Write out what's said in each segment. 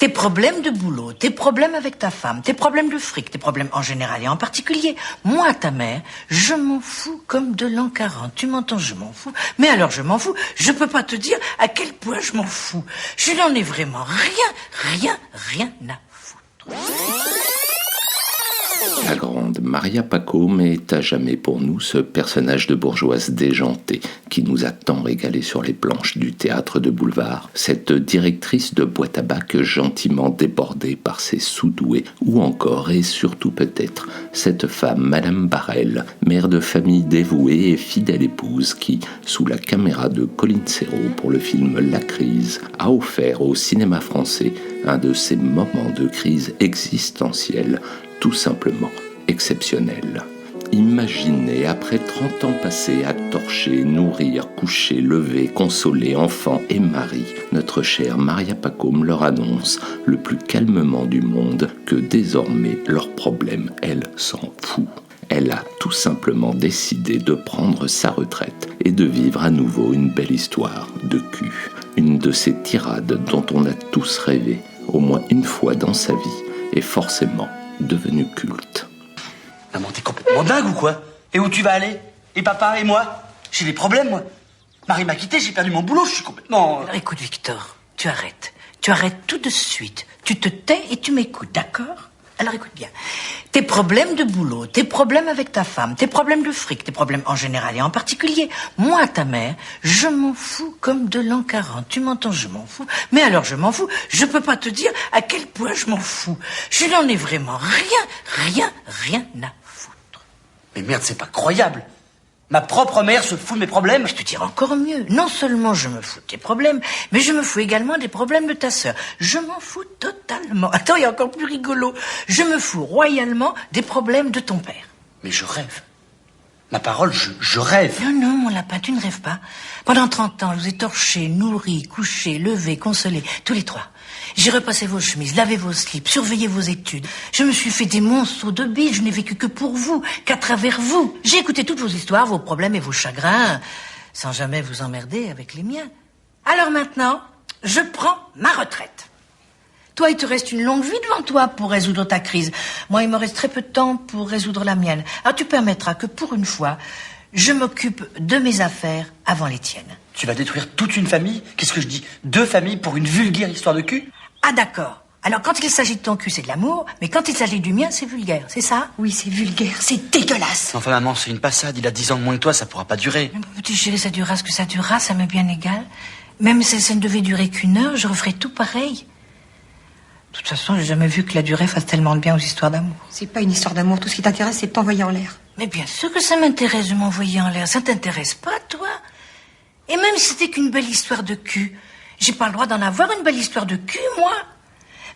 Tes problèmes de boulot, tes problèmes avec ta femme, tes problèmes de fric, tes problèmes en général et en particulier. Moi, ta mère, je m'en fous comme de l'an 40. Tu m'entends, je m'en fous. Mais alors, je m'en fous. Je peux pas te dire à quel point je m'en fous. Je n'en ai vraiment rien à foutre. La grande Maria Pacôme est à jamais pour nous ce personnage de bourgeoise déjantée qui nous a tant régalé sur les planches du théâtre de boulevard, cette directrice de boîte à bac gentiment débordée par ses sous-doués, ou encore et surtout peut-être cette femme Madame Barrel, mère de famille dévouée et fidèle épouse qui, sous la caméra de Colin Serrault pour le film La Crise, a offert au cinéma français un de ces moments de crise existentielle tout simplement exceptionnel. Imaginez, après 30 ans passés à torcher, nourrir, coucher, lever, consoler enfants et mari, notre chère Maria Pacôme leur annonce, le plus calmement du monde, que désormais leurs problèmes, elle s'en fout. Elle a tout simplement décidé de prendre sa retraite et de vivre à nouveau une belle histoire de cul. Une de ces tirades dont on a tous rêvé, au moins une fois dans sa vie, et forcément devenu culte. Maman, t'es complètement dingue ou quoi? Et où tu vas aller? Et papa et moi? J'ai des problèmes, moi. Marie m'a quitté, j'ai perdu mon boulot, je suis complètement... Alors écoute, Victor, tu arrêtes. Tu arrêtes tout de suite. Tu te tais et tu m'écoutes, d'accord? Alors écoute bien. Tes problèmes de boulot, tes problèmes avec ta femme, tes problèmes de fric, tes problèmes en général et en particulier. Moi, ta mère, je m'en fous comme de l'an 40. Tu m'entends, je m'en fous. Mais alors je m'en fous. Je peux pas te dire à quel point je m'en fous. Je n'en ai vraiment rien à foutre. Mais merde, c'est pas croyable. Ma propre mère se fout de mes problèmes. Je te dirais encore mieux. Non seulement je me fous de tes problèmes, mais je me fous également des problèmes de ta sœur. Je m'en fous totalement. Attends, il y a encore plus rigolo. Je me fous royalement des problèmes de ton père. Mais je rêve. Ma parole, je rêve. Non, mon lapin, tu ne rêves pas. Pendant 30 ans, je vous ai torché, nourri, couché, levé, consolé, tous les trois. J'ai repassé vos chemises, lavé vos slips, surveillé vos études. Je me suis fait des monceaux de billes, je n'ai vécu que pour vous, qu'à travers vous. J'ai écouté toutes vos histoires, vos problèmes et vos chagrins, sans jamais vous emmerder avec les miens. Alors maintenant, je prends ma retraite. Toi, il te reste une longue vie devant toi pour résoudre ta crise. Moi, il me reste très peu de temps pour résoudre la mienne. Alors tu permettras que pour une fois, je m'occupe de mes affaires avant les tiennes. Tu vas détruire toute une famille? Qu'est-ce que je dis? 2 familles pour une vulgaire histoire de cul? Ah d'accord. Alors quand il s'agit de ton cul, c'est de l'amour, mais quand il s'agit du mien, c'est vulgaire, c'est ça? Oui, c'est vulgaire, c'est dégueulasse. Enfin maman, c'est une passade, il a 10 ans de moins que toi, ça pourra pas durer. Mais mon petit chéri, ça durera ce que ça durera, ça m'est bien égal. Même si ça ne devait durer qu'1 heure, je referais tout pareil. De toute façon, j'ai jamais vu que la durée fasse tellement de bien aux histoires d'amour. C'est pas une histoire d'amour, tout ce qui t'intéresse, c'est de t'envoyer en l'air. Mais bien sûr que ça m'intéresse de m'envoyer en l'air, ça t'intéresse pas, toi? Et même si c'était qu'une belle histoire de cul, j'ai pas le droit d'en avoir une belle histoire de cul, moi?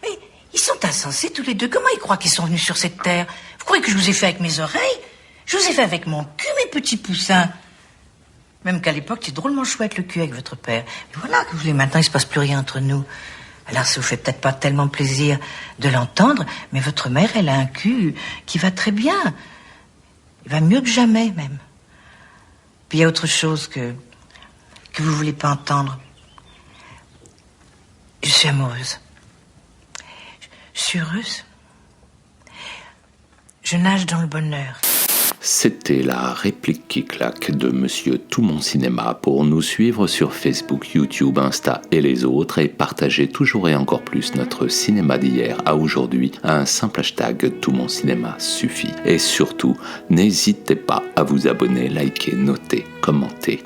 Mais ils sont insensés tous les deux, comment ils croient qu'ils sont venus sur cette terre? Vous croyez que je vous ai fait avec mes oreilles? Je vous ai fait avec mon cul, mes petits poussins. Même qu'à l'époque, c'est drôlement chouette le cul avec votre père. Mais voilà, que vous voulez, maintenant il se passe plus rien entre nous. Alors ça vous fait peut-être pas tellement plaisir de l'entendre, mais votre mère, elle a un cul qui va très bien. Il va mieux que jamais, même. Puis il y a autre chose que vous voulez pas entendre. Je suis amoureuse. Je suis heureuse. Je nage dans le bonheur. C'était la réplique qui claque de Monsieur Tout Mon Cinéma. Pour nous suivre sur Facebook, YouTube, Insta et les autres et partager toujours et encore plus notre cinéma d'hier à aujourd'hui, un simple hashtag Tout Mon Cinéma suffit. Et surtout, n'hésitez pas à vous abonner, liker, noter, commenter.